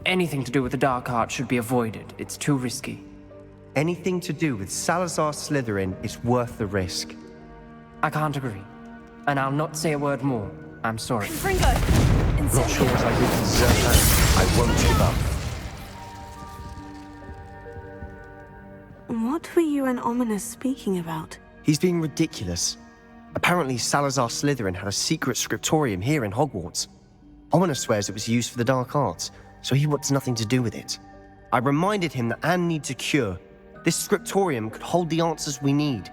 Anything to do with the Dark Arts should be avoided. It's too risky. Anything to do with Salazar Slytherin is worth the risk. I can't agree. And I'll not say a word more. I'm sorry. Fringo! Not sure what I did to deserve that. I won't give up. What were you and Ominous speaking about? He's being ridiculous. Apparently Salazar Slytherin had a secret scriptorium here in Hogwarts. Ominous swears it was used for the Dark Arts, so he wants nothing to do with it. I reminded him that Anne needs a cure. This scriptorium could hold the answers we need.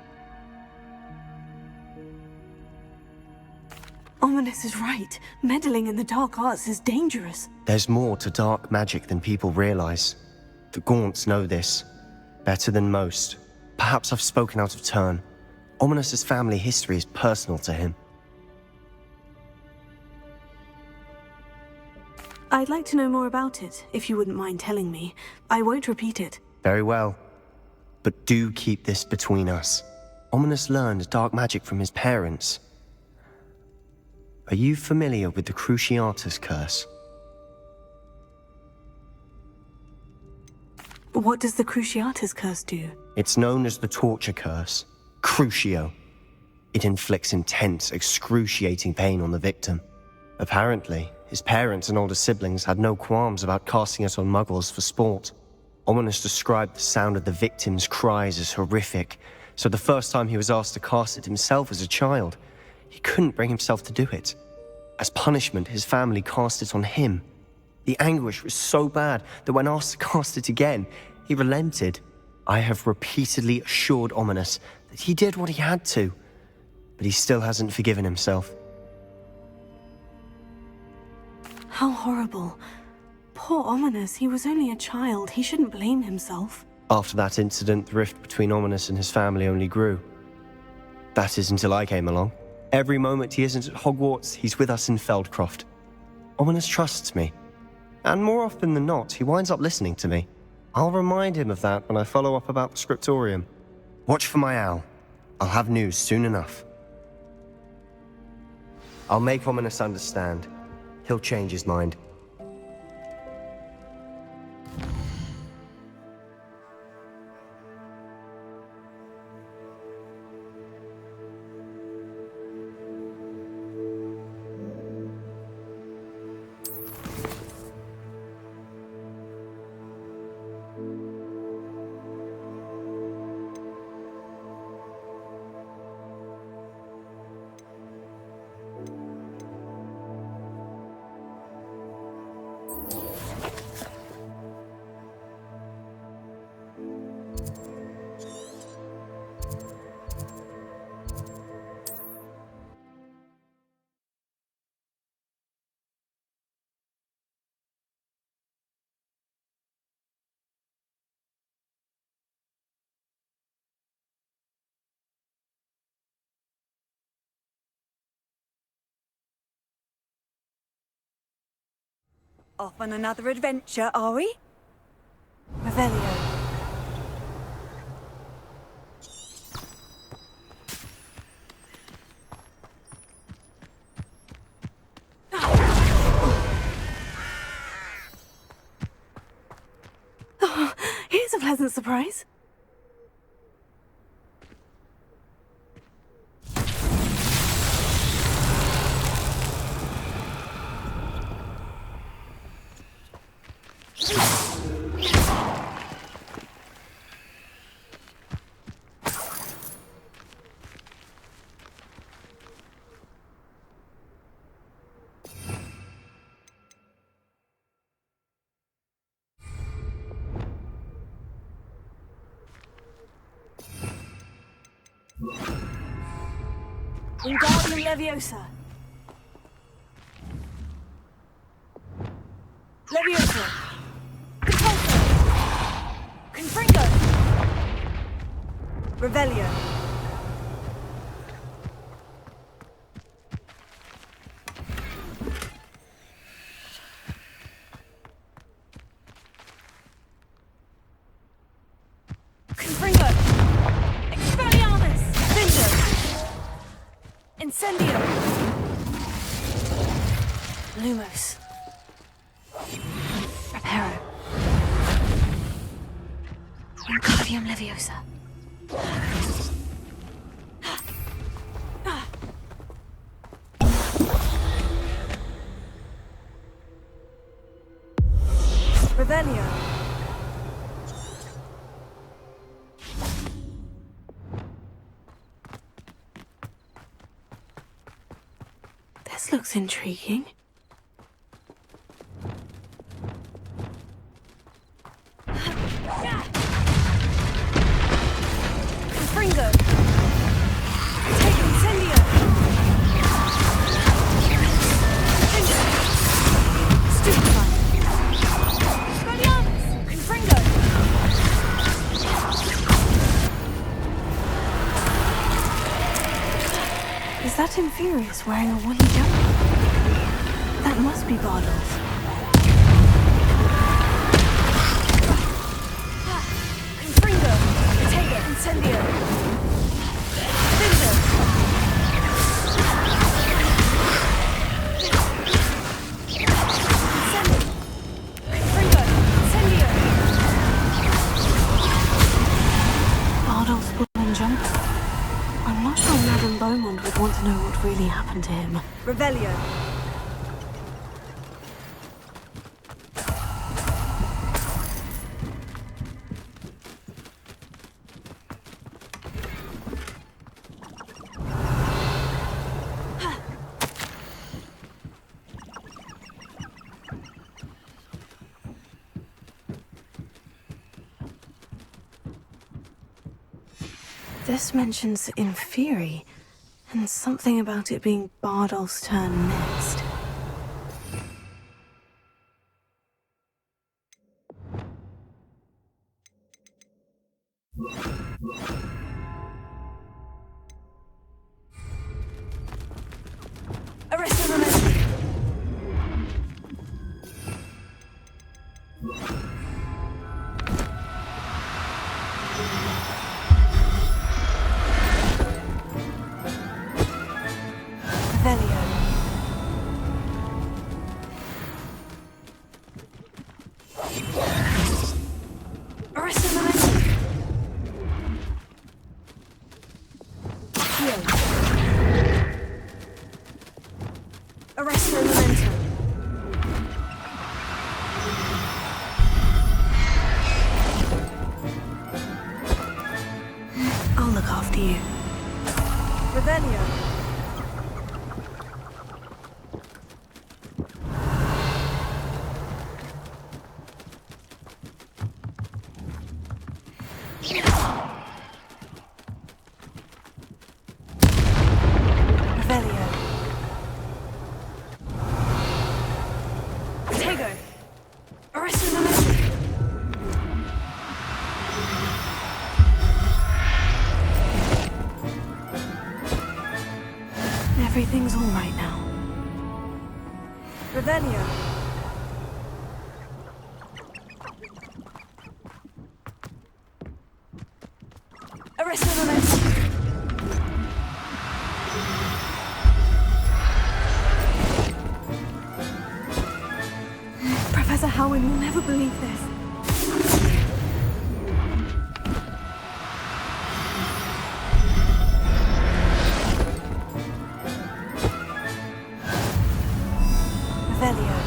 Ominous is right. Meddling in the Dark Arts is dangerous. There's more to dark magic than people realize. The Gaunts know this. Better than most. Perhaps I've spoken out of turn. Ominous's family history is personal to him. I'd like to know more about it, if you wouldn't mind telling me. I won't repeat it. Very well. But do keep this between us. Ominous learned dark magic from his parents. Are you familiar with the Cruciatus Curse? What does the Cruciatus Curse do? It's known as the Torture Curse. Crucio. It inflicts intense, excruciating pain on the victim. Apparently, his parents and older siblings had no qualms about casting it on muggles for sport. Ominous described the sound of the victim's cries as horrific, so the first time he was asked to cast it himself as a child, he couldn't bring himself to do it. As punishment, his family cast it on him. The anguish was so bad that when asked to cast it again, he relented. I have repeatedly assured Ominous that he did what he had to, but he still hasn't forgiven himself. How horrible. Poor Ominous, he was only a child. He shouldn't blame himself. After that incident, the rift between Ominous and his family only grew. That is until I came along. Every moment he isn't at Hogwarts, he's with us in Feldcroft. Ominous trusts me. And more often than not, he winds up listening to me. I'll remind him of that when I follow up about the scriptorium. Watch for my owl. I'll have news soon enough. I'll make Ominous understand. He'll change his mind. Off on another adventure, are we? Revelio. Oh, here's a pleasant surprise. Wingardium Leviosa. Leviosa. Compulso. Confringo. Revelio. Confringo. Expelliarmus. Vindo. Incendio. Lumos. Preparo. Wingardium Leviosa. Revelio. This looks intriguing. Fringo. Take Incendio. Stupefy. Scoliamus. Confringo. Is that Infurious wearing a woolly jumper? That must be Bardolph. Confringo. Take Incendio. Findo. Incendio. Confringo. Incendio. Bardolph's woolen jumper. I'm not sure Madame Beaumont would want to know what really happened to him. Revelio. This mentions Inferi, and something about it being Bardolph's turn next. Arrest the momentum. Revelio. Arrest the momentum. Heal. Arrest the momentum. I'll look after you. Revelio. Revelio. Tego. Arrest the momentum. Everything's all right now. Revelio. Arrest the momentum. Professor Howin will never believe this. Revelio.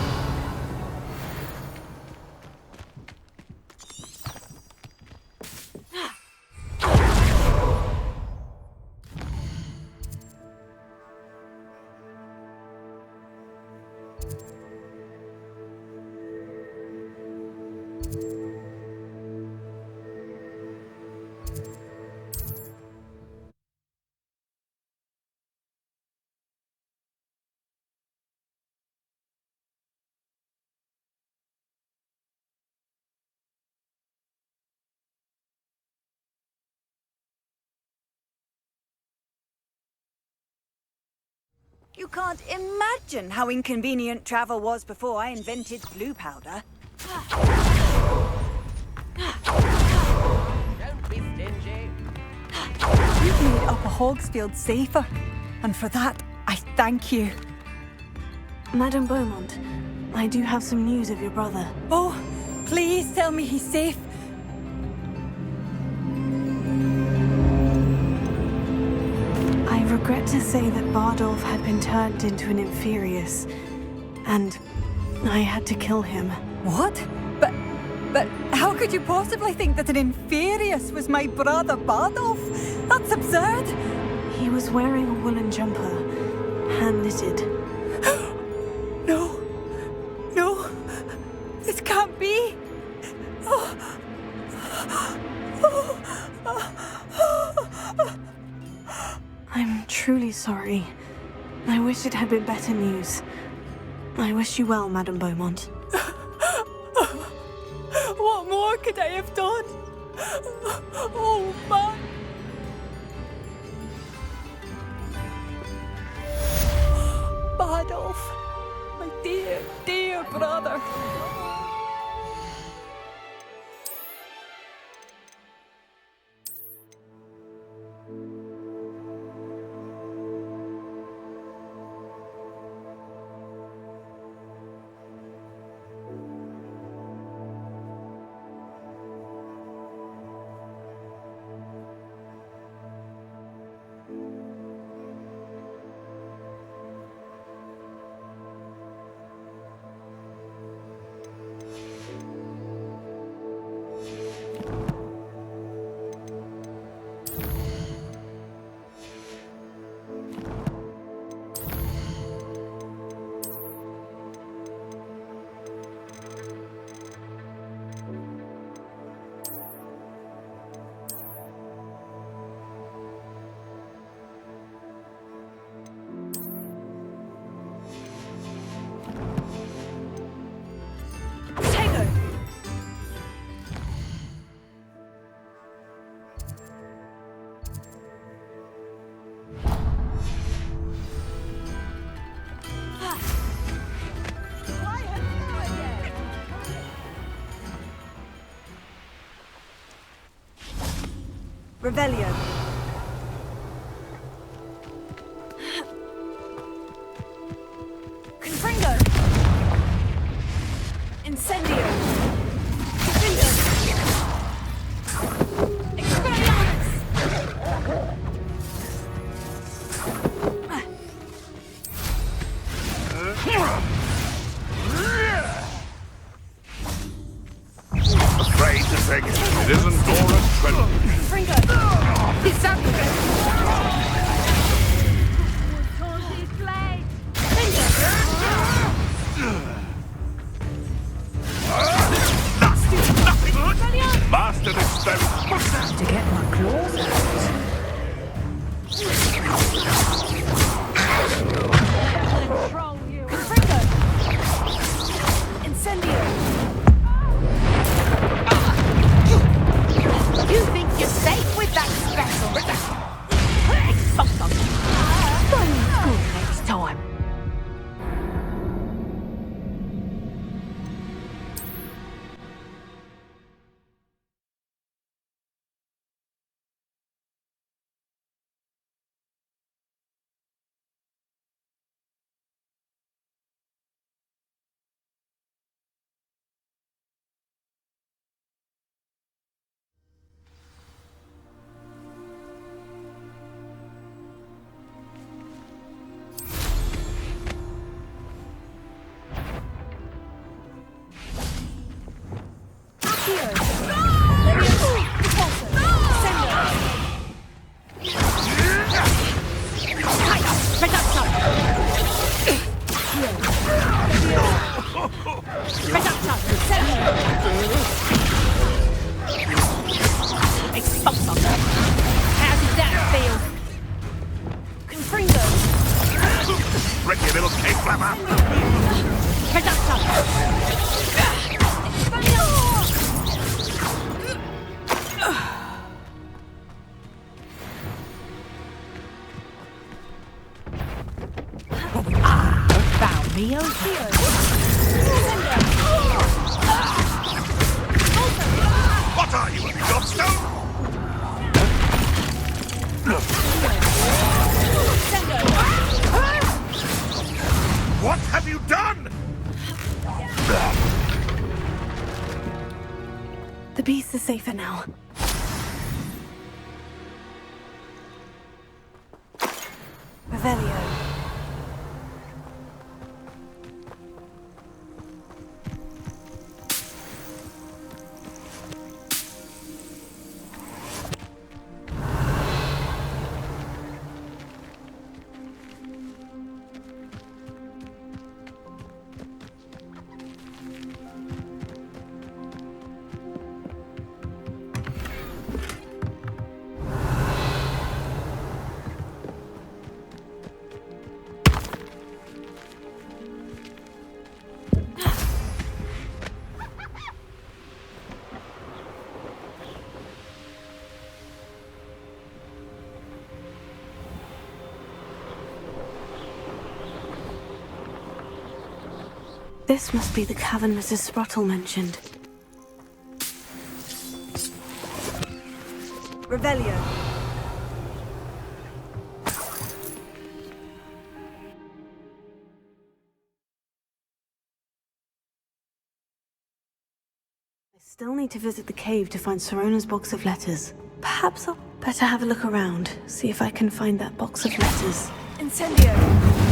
You can't imagine how inconvenient travel was before I invented blue powder. Don't be stingy. You've made Upper Hogsfield safer, and for that, I thank you. Madame Beaumont, I do have some news of your brother. Oh, please tell me he's safe. had to say that Bardolph had been turned into an Inferius, and I had to kill him. What? But how could you possibly think that an Inferius was my brother Bardolph? That's absurd! He was wearing a woolen jumper, hand-knitted. No. No. This can't be. I'm truly sorry. I wish it had been better news. I wish you well, Madame Beaumont. What more could I have done? Oh, man. Bardolph, my dear, dear brother. Revelio. Confringo. Incendio. Confringo. Expelliarmus. Afraid to take it. It isn't Dora's treasure. Confringo. Disabling. Master this spell. To get my claws out. Control you. Confringo. Incendio. You think you're safe with that special? Good next time. Ready, little cake flapper. Found me over here. What are you, a gobstone? What have you done? The beast is safer now. This must be the cavern Mrs. Sprottle mentioned. Revelio. I still need to visit the cave to find Sorona's box of letters. Perhaps I'll better have a look around, see if I can find that box of letters. Incendio.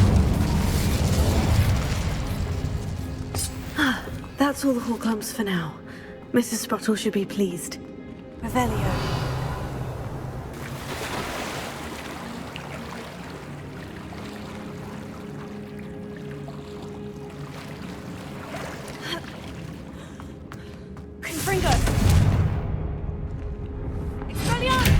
That's all the Horcrux for now. Mrs. Sprottle should be pleased. Revelio. Confringo. Expelliarmus.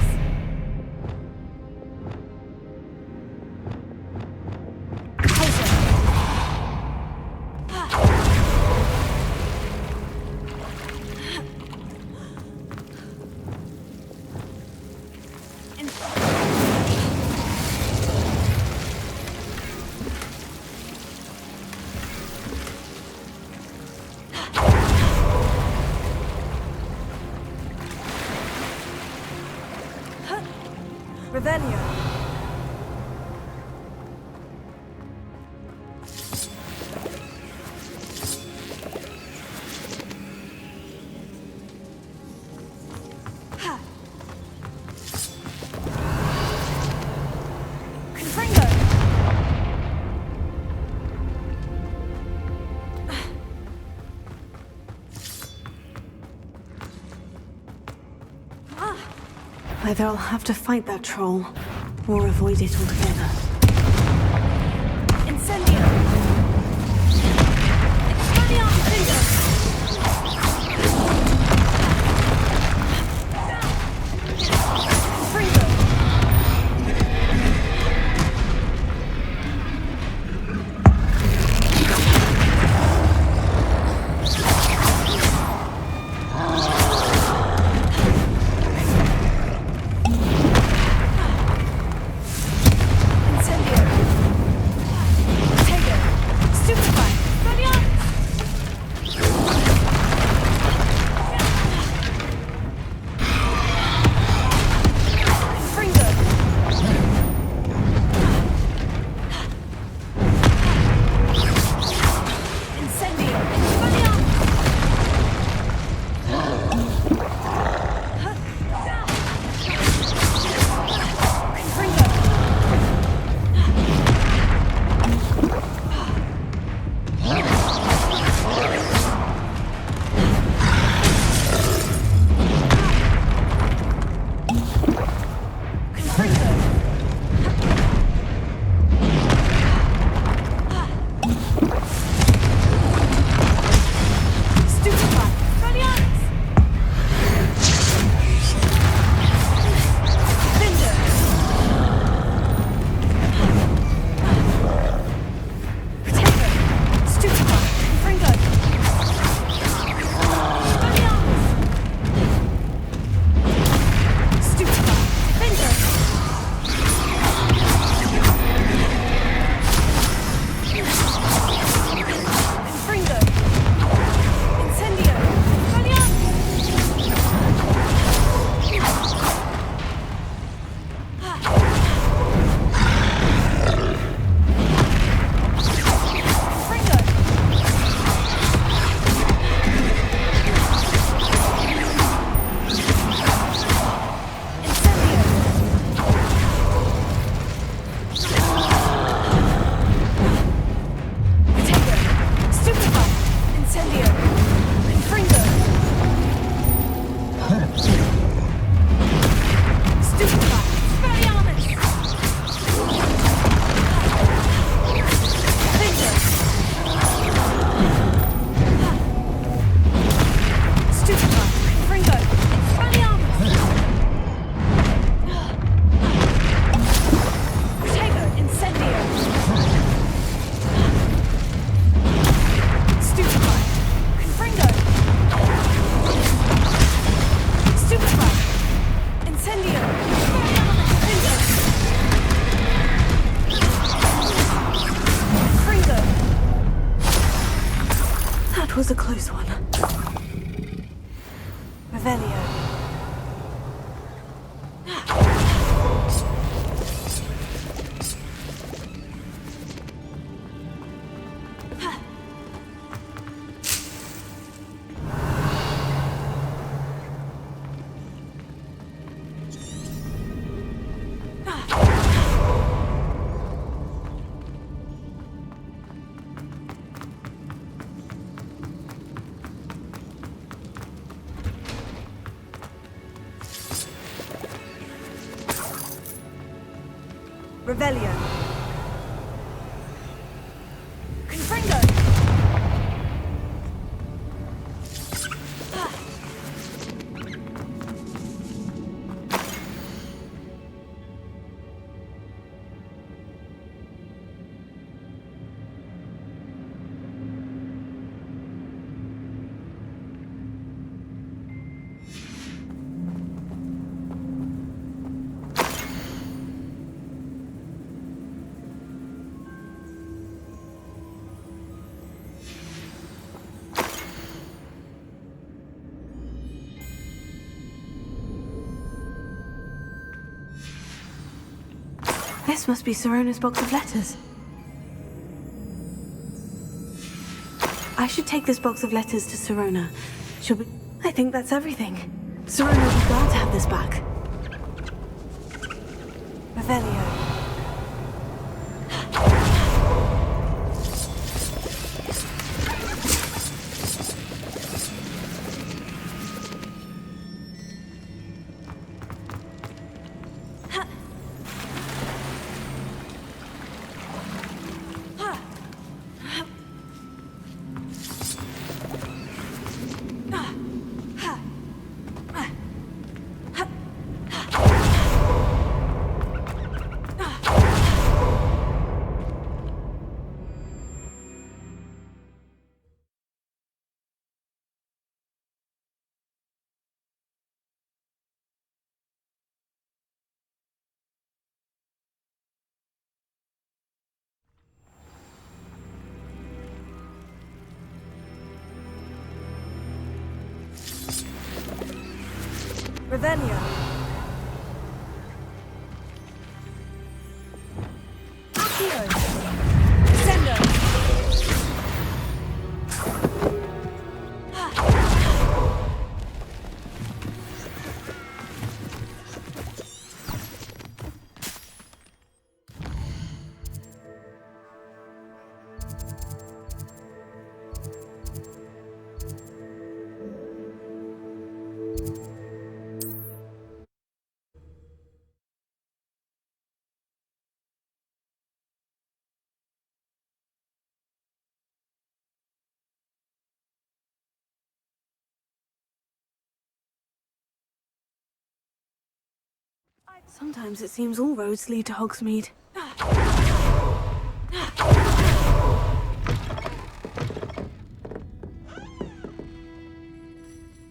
Revelio. Confringo. Either I'll have to fight that troll, or avoid it altogether. Incendio. Expelliarmus. Confringo. Incendio. Tego. Stupefy. Expelliarmus. Confringo. Incendio. Expelliarmus. Confringo. Confringo. Stupefy. Expelliarmus. Cinder. Potato. Stupefy. Confringo. Expelliarmus. Stupefy. Defender. Confringo. Incendio. Expelliarmus. Revelio. Revelio. Confringo. This must be Sirona's box of letters. I should take this box of letters to Sirona. She'll be... I think that's everything. Sirona will be glad to have this back. Revelio. Revelio. Accio. Sendo. Sometimes it seems all roads lead to Hogsmeade.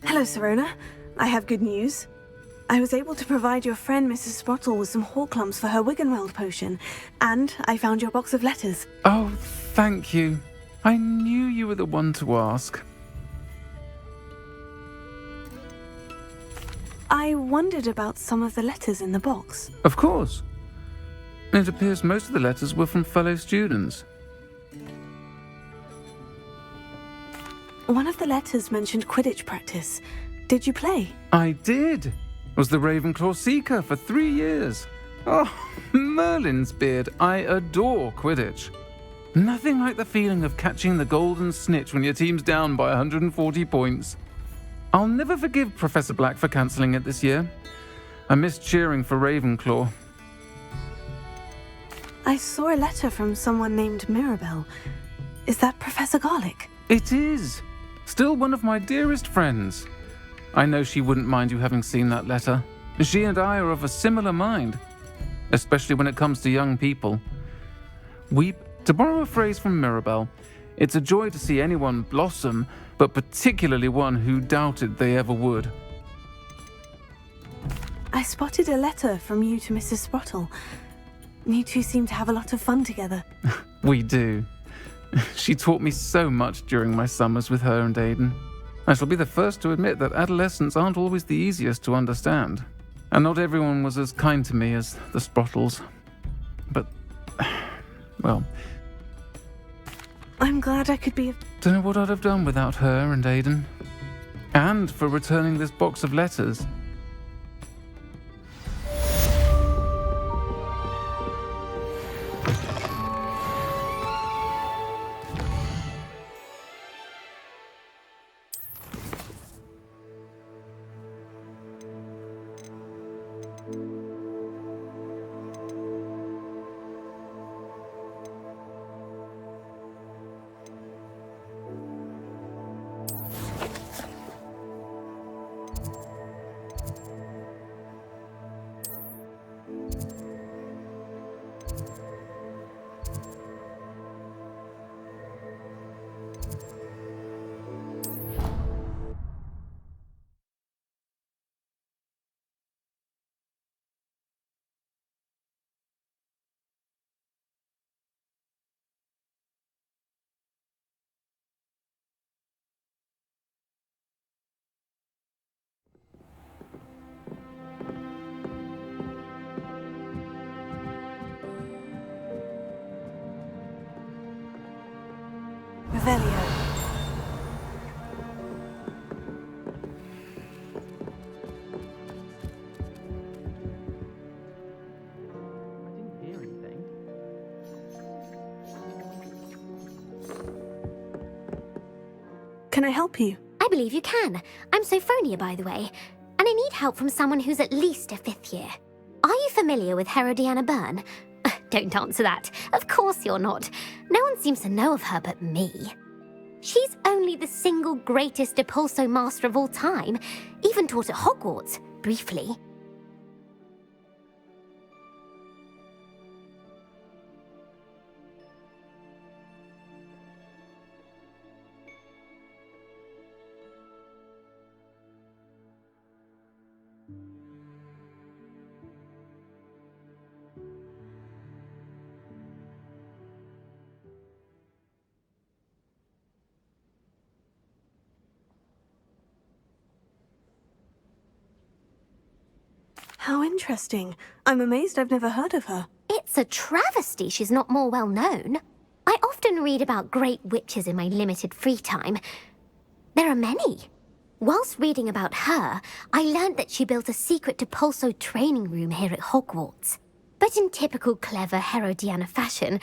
Hello, Sirona. I have good news. I was able to provide your friend Mrs. Sprottle with some Horklumps for her Wiggenweld potion, and I found your box of letters. Oh, thank you. I knew you were the one to ask. I wondered about some of the letters in the box. Of course. It appears most of the letters were from fellow students. One of the letters mentioned Quidditch practice. Did you play? I did. Was the Ravenclaw Seeker for 3 years. Oh, Merlin's beard. I adore Quidditch. Nothing like the feeling of catching the golden snitch when your team's down by 140 points. I'll never forgive Professor Black for cancelling it this year. I missed cheering for Ravenclaw. I saw a letter from someone named Mirabelle. Is that Professor Garlick? It is. Still one of my dearest friends. I know she wouldn't mind you having seen that letter. She and I are of a similar mind, especially when it comes to young people. To borrow a phrase from Mirabelle, it's a joy to see anyone blossom, but particularly one who doubted they ever would. I spotted a letter from you to Mrs. Sprottle. You two seem to have a lot of fun together. We do. She taught me so much during my summers with her and Aidan. I shall be the first to admit that adolescents aren't always the easiest to understand, and not everyone was as kind to me as the Sprottles. But, well, I'm glad I could be. don't know what I'd have done without her and Aidan. And for returning this box of letters. Revelio. Can I help you? I believe you can. I'm Sophronia, by the way, and I need help from someone who's at least a 5th year. Are you familiar with Herodiana Byrne? Don't answer that. Of course you're not. No one seems to know of her but me. She's only the single greatest Depulso master of all time, even taught at Hogwarts, briefly. How interesting. I'm amazed I've never heard of her. It's a travesty she's not more well known. I often read about great witches in my limited free time. There are many. Whilst reading about her, I learned that she built a secret Depulso training room here at Hogwarts. But in typical clever Herodiana fashion,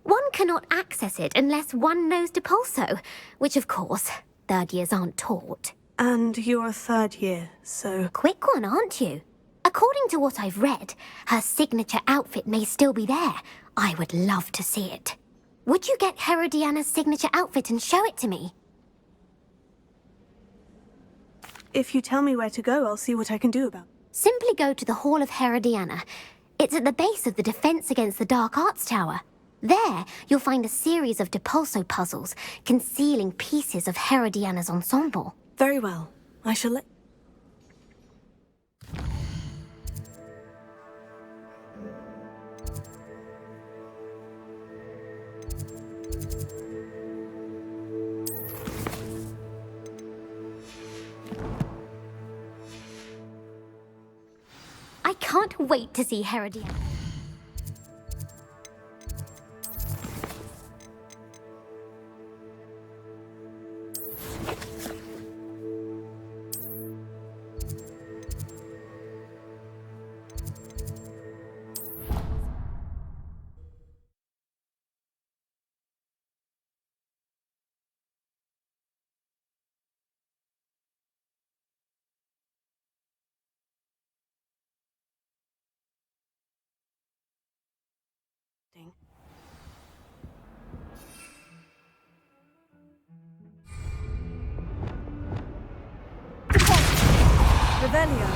one cannot access it unless one knows Depulso, which of course, 3rd years aren't taught. And you're a 3rd year, so... Quick one, aren't you? According to what I've read, her signature outfit may still be there. I would love to see it. Would you get Herodiana's signature outfit and show it to me? If you tell me where to go, I'll see what I can do about it. Simply go to the Hall of Herodiana. It's at the base of the Defense Against the Dark Arts Tower. There, you'll find a series of Depulso puzzles concealing pieces of Herodiana's ensemble. Very well. I shall let... I can't wait to see Herodiana. Revelio.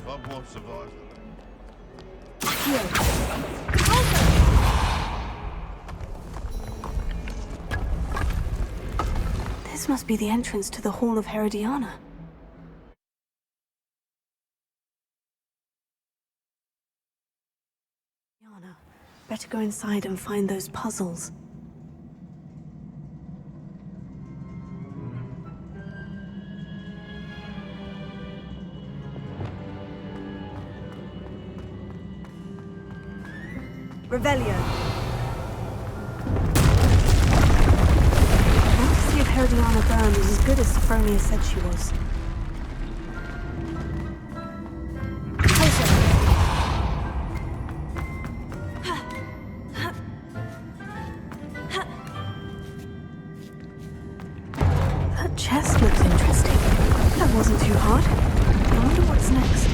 Hogwarts survives. This must be the entrance to the Hall of Herodiana. Better go inside and find those puzzles. Revelio. I want to see if Herodiana Byrne was as good as Sophronia said she was. That chest looks interesting. That wasn't too hard. I wonder what's next.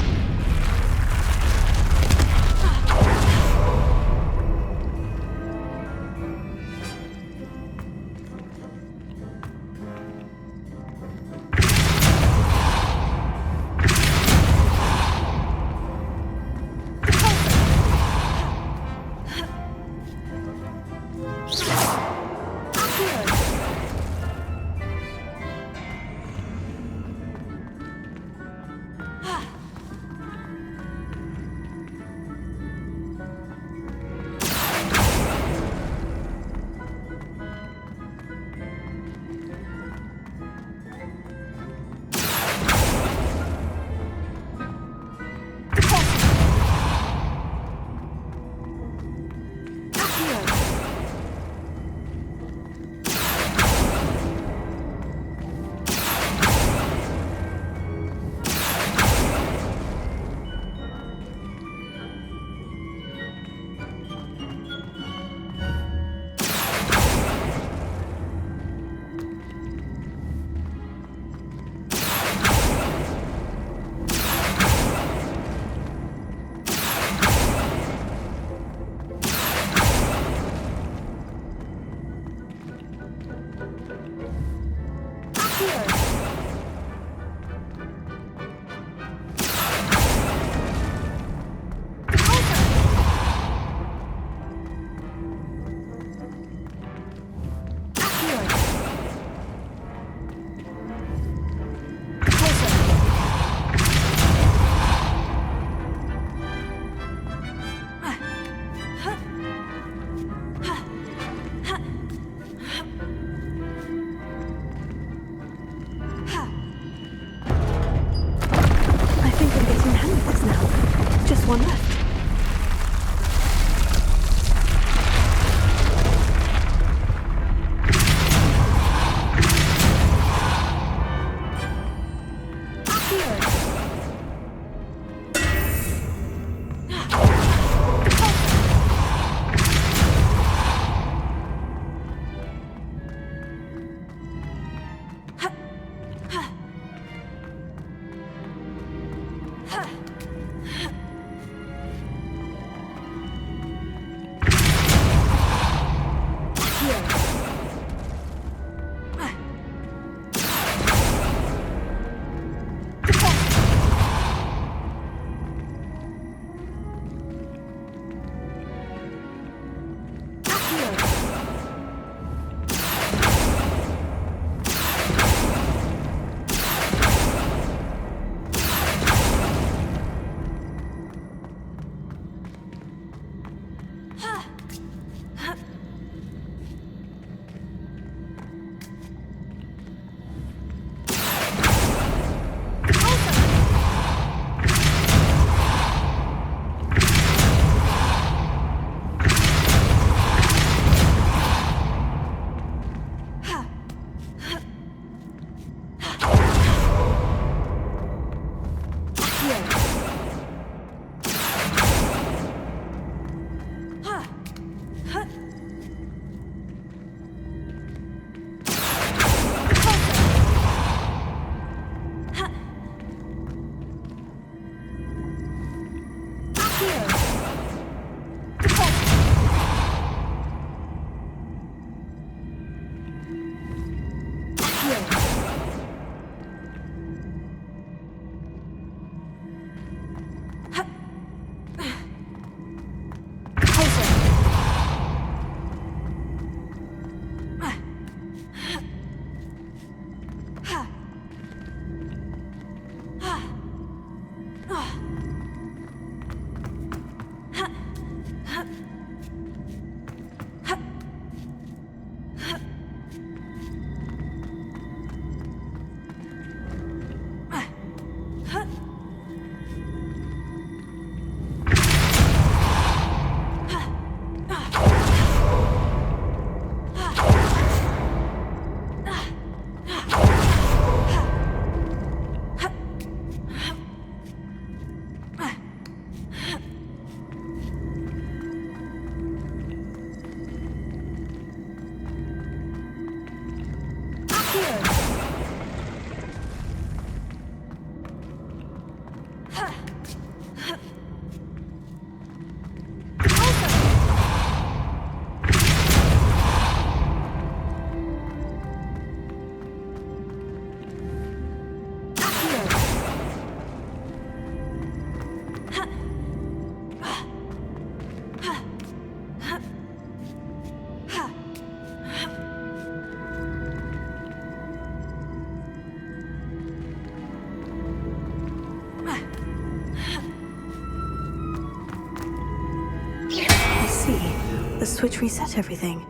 the switch reset everything.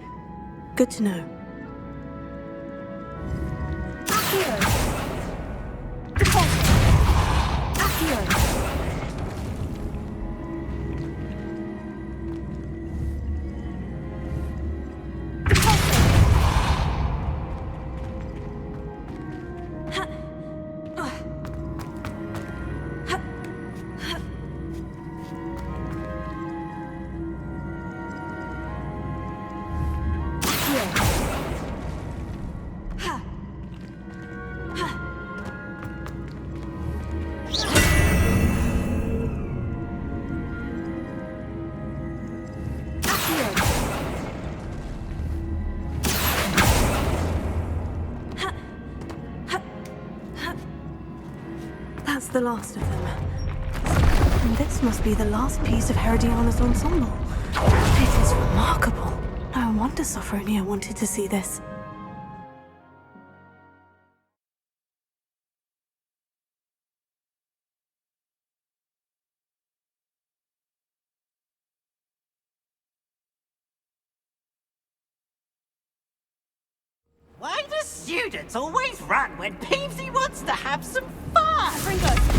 Good to know. That's the last of them. And this must be the last piece of Herodiana's ensemble. It is remarkable. No wonder Sophronia wanted to see this. Why do students always run when Peevesy wants to have some fun? Pringles!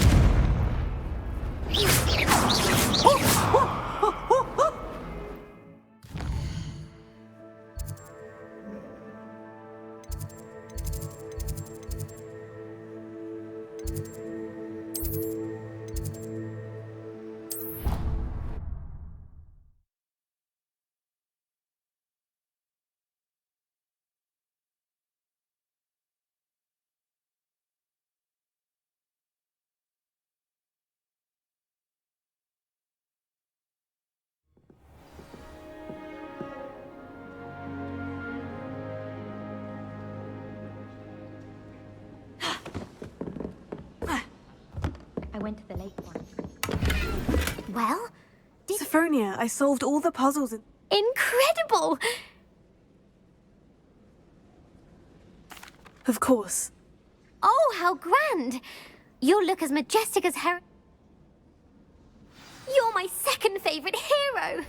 I went to the late one. Well? Sophronia, I solved all the puzzles in... Incredible! Of course. Oh, how grand! You'll look as majestic as You're my second favorite hero!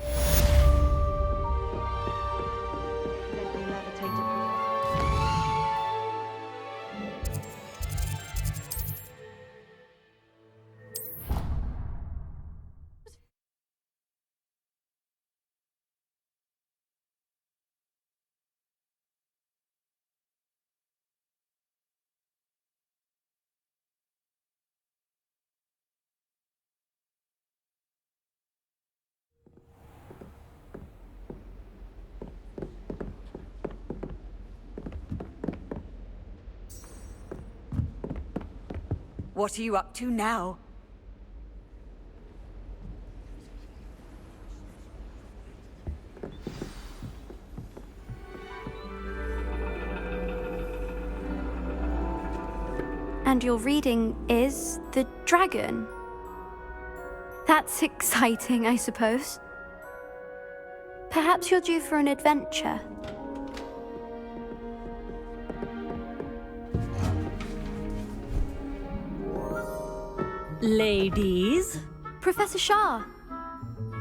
What are you up to now? And your reading is The Dragon. That's exciting, I suppose. Perhaps you're due for an adventure. Ladies, Professor Shah.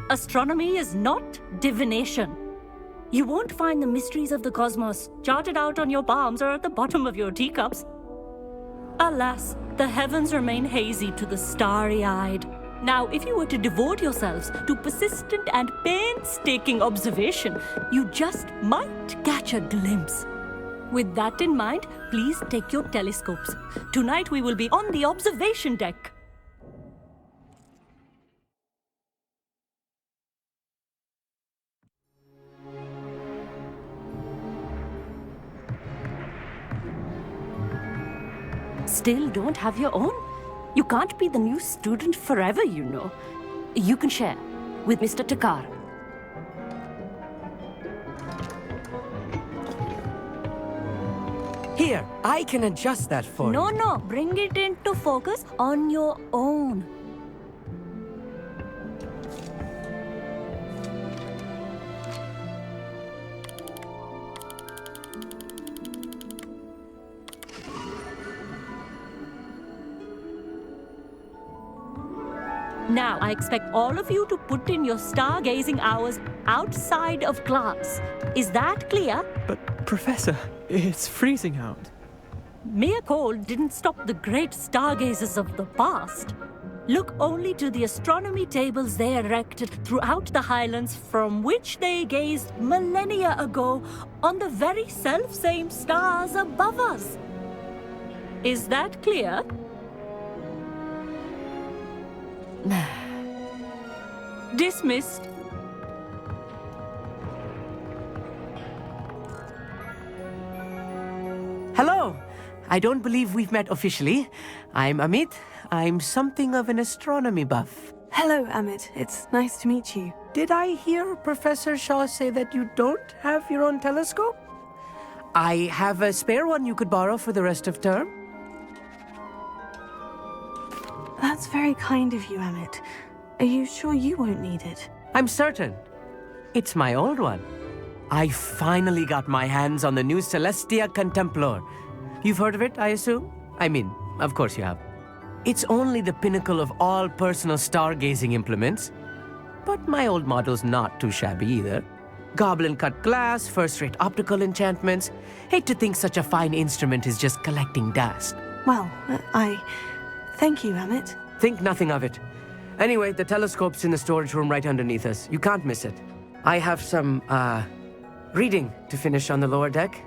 astronomy is not divination. You won't find the mysteries of the cosmos charted out on your palms or at the bottom of your teacups. Alas, the heavens remain hazy to the starry-eyed. Now, if you were to devote yourselves to persistent and painstaking observation, you just might catch a glimpse. With that in mind, please take your telescopes. Tonight we will be on the observation deck. Still don't have your own? You can't be the new student forever, you know. You can share with Mr. Takar. Here, I can adjust that for you. No, bring it into focus on your own. Now, I expect all of you to put in your stargazing hours outside of class. Is that clear? But, Professor, it's freezing out. Mere cold didn't stop the great stargazers of the past. Look only to the astronomy tables they erected throughout the Highlands from which they gazed millennia ago on the very self-same stars above us. Is that clear? Dismissed. Hello. I don't believe we've met officially. I'm Amit. I'm something of an astronomy buff. Hello, Amit. It's nice to meet you. Did I hear Professor Shaw say that you don't have your own telescope? I have a spare one you could borrow for the rest of term. That's very kind of you, Amit. Are you sure you won't need it? I'm certain. It's my old one. I finally got my hands on the new Celestia Contemplar. You've heard of it, I assume? I mean, of course you have. It's only the pinnacle of all personal stargazing implements. But my old model's not too shabby either. Goblin-cut glass, first-rate optical enchantments. Hate to think such a fine instrument is just collecting dust. Well, thank you, Amit. Think nothing of it. Anyway, the telescope's in the storage room right underneath us. You can't miss it. I have some, reading to finish on the lower deck.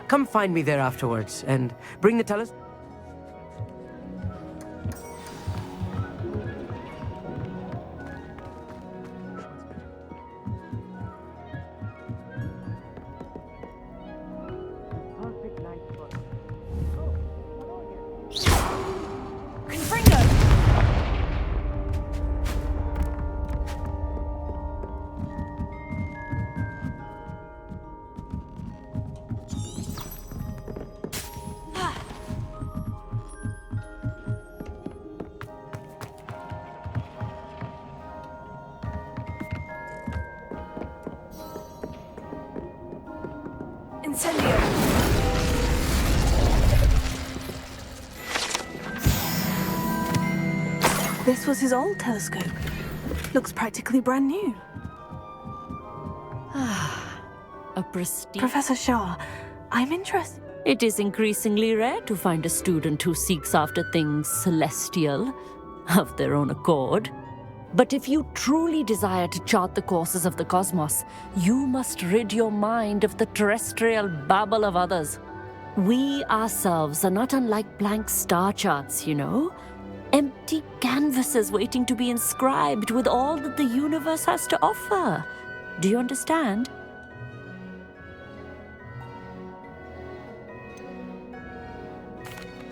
Come find me there afterwards, and bring the telescope. This was his old telescope. Looks practically brand new. A prestige. Professor Shaw, I'm interested. It is increasingly rare to find a student who seeks after things celestial, of their own accord. But if you truly desire to chart the courses of the cosmos, you must rid your mind of the terrestrial babble of others. We ourselves are not unlike blank star charts, you know? Empty canvases waiting to be inscribed with all that the universe has to offer. Do you understand?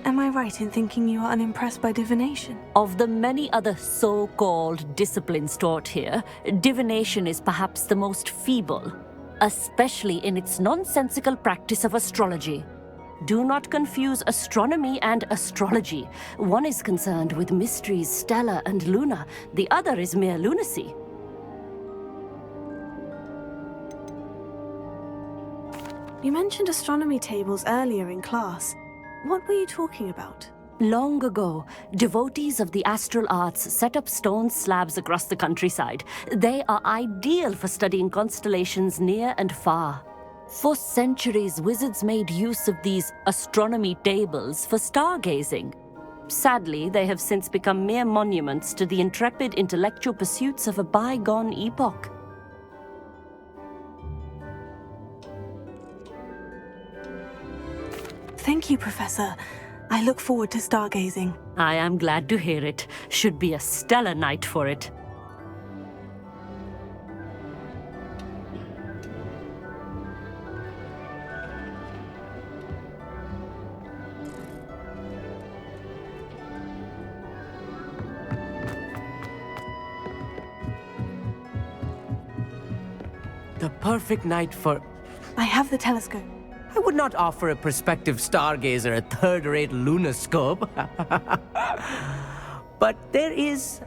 Am I right in thinking you are unimpressed by divination? Of the many other so-called disciplines taught here, divination is perhaps the most feeble, especially in its nonsensical practice of astrology. Do not confuse astronomy and astrology. One is concerned with mysteries stellar and lunar, the other is mere lunacy. You mentioned astronomy tables earlier in class. What were you talking about? Long ago, devotees of the astral arts set up stone slabs across the countryside. They are ideal for studying constellations near and far. For centuries, wizards made use of these astronomy tables for stargazing. Sadly, they have since become mere monuments to the intrepid intellectual pursuits of a bygone epoch. Thank you, Professor. I look forward to stargazing. I am glad to hear it. Should be a stellar night for it. The perfect night for... I have the telescope. I would not offer a prospective stargazer a third-rate lunoscope. But there is...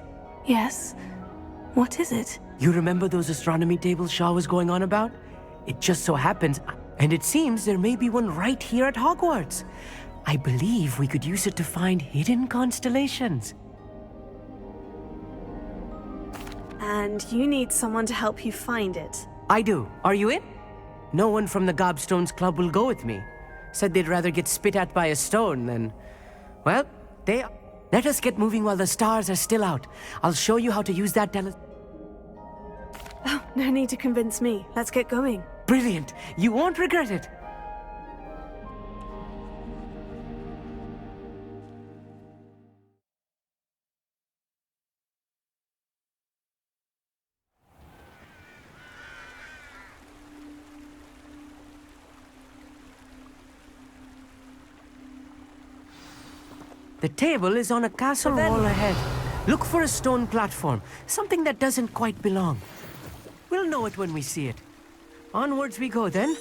Yes? What is it? You remember those astronomy tables Shaw was going on about? It just so happens, and it seems there may be one right here at Hogwarts. I believe we could use it to find hidden constellations. And you need someone to help you find it. I do. Are you in? No one from the Gobstones Club will go with me. Said they'd rather get spit at by a stone than... Well, they... Let us get moving while the stars are still out. I'll show you how to use that Oh, no need to convince me. Let's get going. Brilliant. You won't regret it. The table is on a castle wall ahead. Look for a stone platform, something that doesn't quite belong. We'll know it when we see it. Onwards we go then.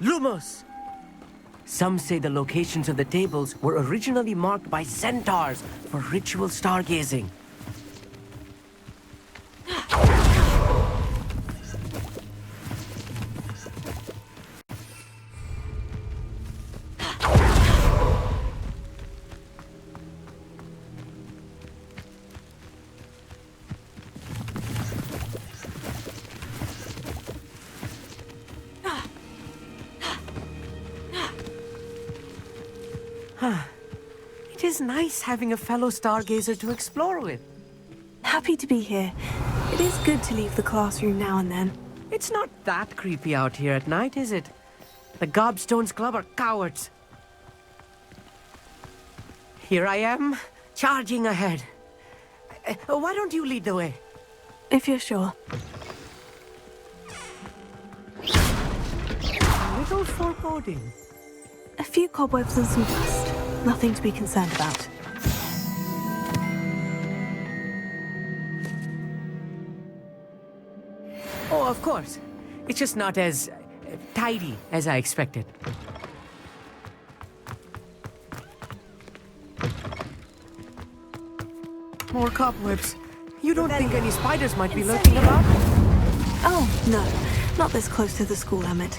Lumos! Some say the locations of the tables were originally marked by centaurs for ritual stargazing. It is nice having a fellow stargazer to explore with. Happy to be here. It is good to leave the classroom now and then. It's not that creepy out here at night, is it? The Gobstones Club are cowards. Here I am, charging ahead. Why don't you lead the way? If you're sure. A little foreboding. A few cobwebs and some dust. Nothing to be concerned about. Oh, of course. It's just not as tidy as I expected. More cobwebs. You don't think any spiders might be lurking about? Oh, no. Not this close to the school, Emmett.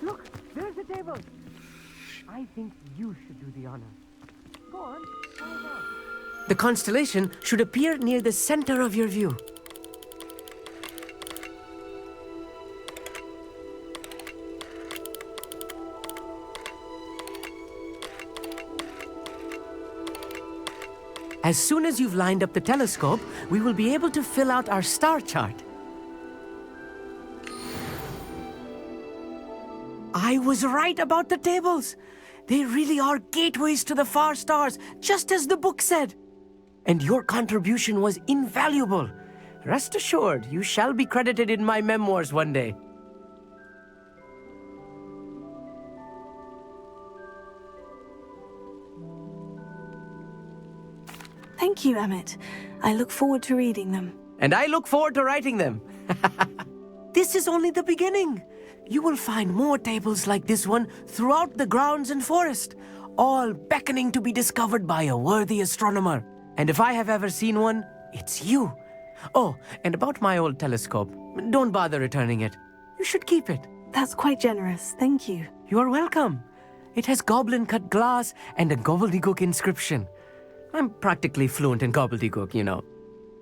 Look, there's the table. I think you should do the honor. Go on. The constellation should appear near the center of your view. As soon as you've lined up the telescope, we will be able to fill out our star chart. I was right about the tables. They really are gateways to the far stars, just as the book said. And your contribution was invaluable. Rest assured, you shall be credited in my memoirs one day. Thank you, Emmett. I look forward to reading them. And I look forward to writing them. This is only the beginning. You will find more tables like this one throughout the grounds and forest, all beckoning to be discovered by a worthy astronomer. And if I have ever seen one, it's you. Oh, and about my old telescope, don't bother returning it. You should keep it. That's quite generous. Thank you. You are welcome. It has goblin-cut glass and a gobbledygook inscription. I'm practically fluent in gobbledygook, you know.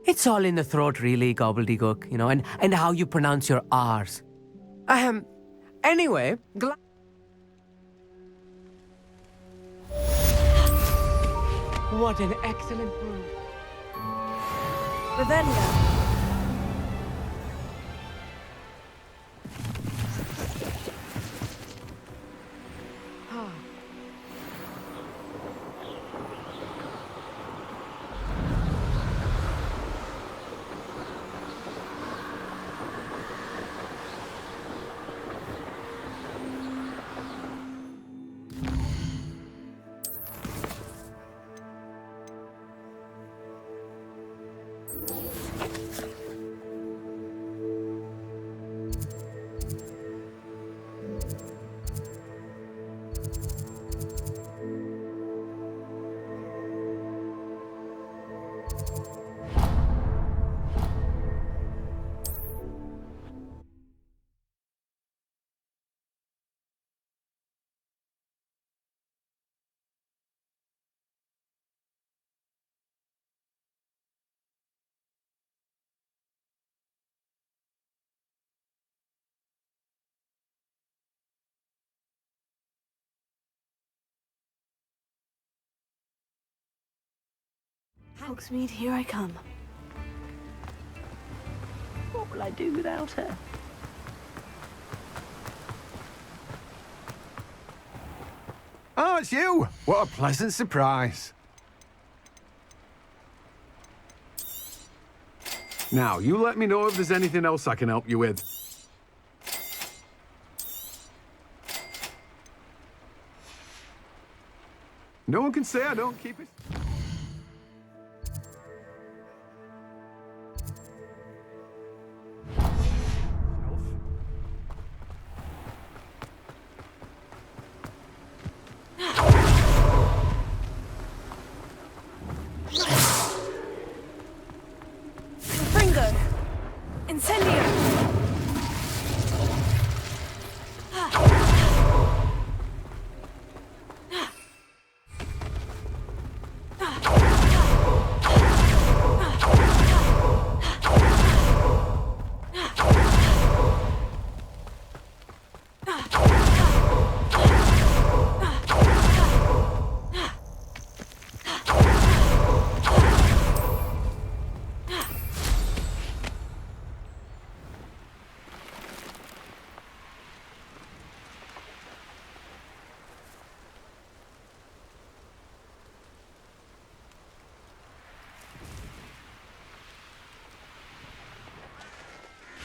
It's all in the throat, really, gobbledygook, you know, and how you pronounce your R's. Anyway, what an excellent move. Revelio. Hogsmeade, here I come. What will I do without her? Oh, it's you! What a pleasant surprise. Now, you let me know if there's anything else I can help you with. No one can say I don't keep it. Fringo! Incendio!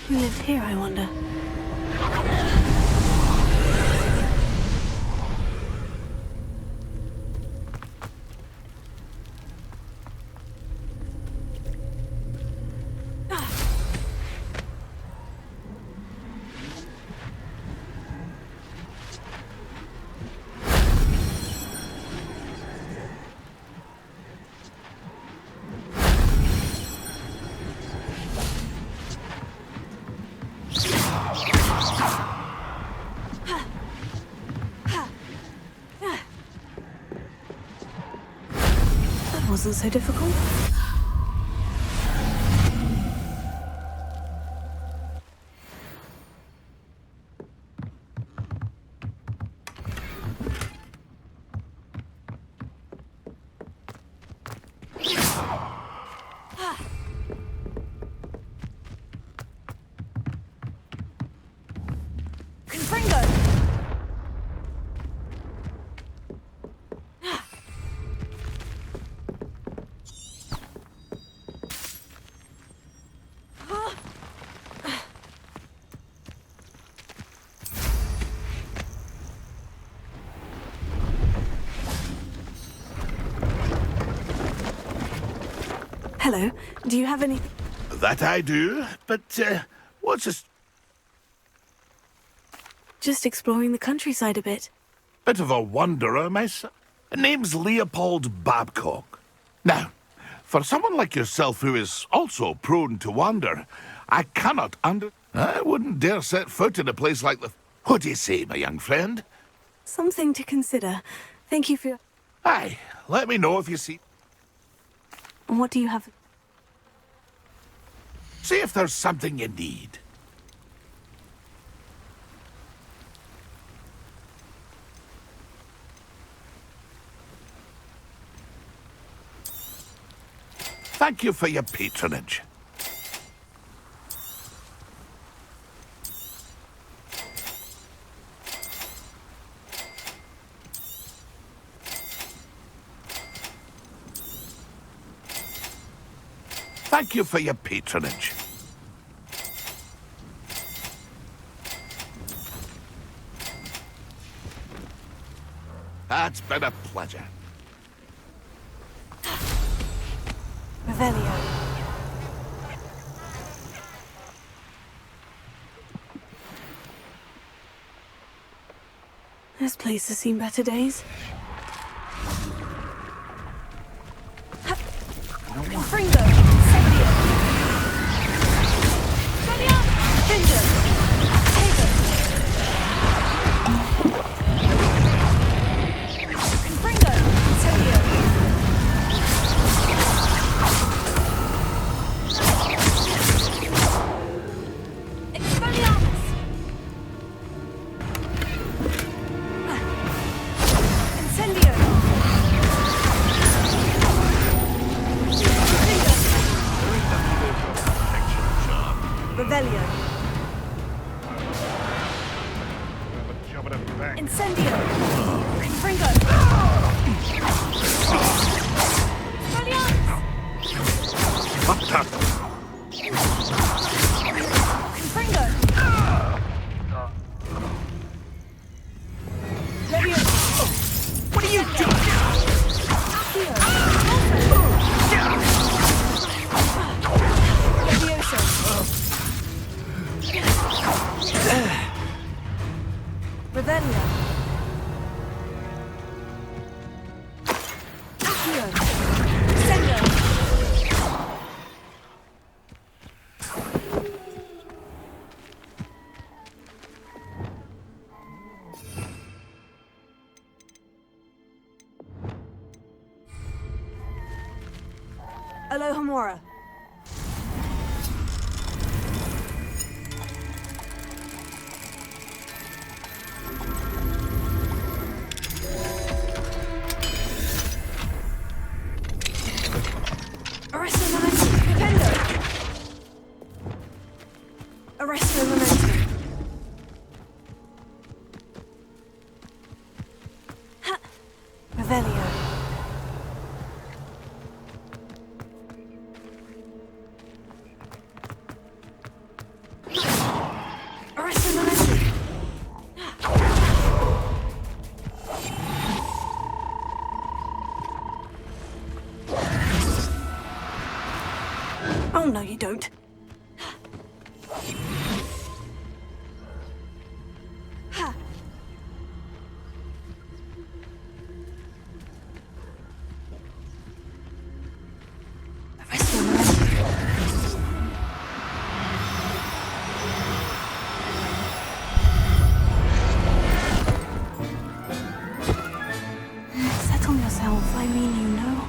Who lived here, I wonder? Wasn't so difficult. Confringo! Hello. Do you have any... That I do, but, what's this? Just exploring the countryside a bit. Bit of a wanderer, myself. Name's Leopold Babcock. Now, for someone like yourself who is also prone to wander, I cannot I wouldn't dare set foot in a place like the... What do you say, my young friend? Something to consider. Thank you for your... Aye, let me know if you see... What do you have? See if there's something you need. Thank you for your patronage. Thank you for your patronage. It's been a pleasure. Revelio. This place has seen better days. Fringo! Incendio! Ginger! Haven! Fringo! Incendio! Expelliarmus! Incendio! Incendio! Confringo! Confringo! What are you doing? Revelio! Alohomora. Arresto Momentum. Pipendo. Arresto Momentum. Ha. Revelio. Arresto Momentum. Oh, no, you don't. Ha. Arresto Momentum. Settle yourself, I mean, you know.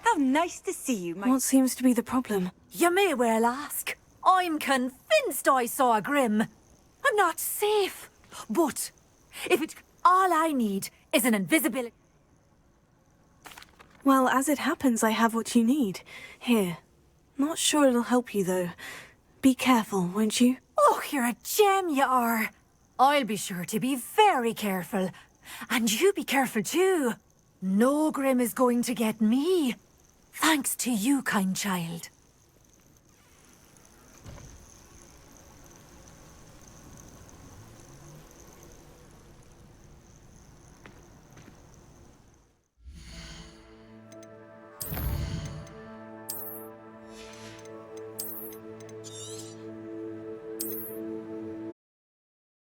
How nice to see you, What seems to be the problem? You may well ask. I'm convinced I saw a Grim. I'm not safe. But if it... all I need is an invisibility... Well, as it happens, I have what you need. Here. Not sure it'll help you, though. Be careful, won't you? Oh, you're a gem, you are. I'll be sure to be very careful. And you be careful, too. No Grim is going to get me. Thanks to you, kind child.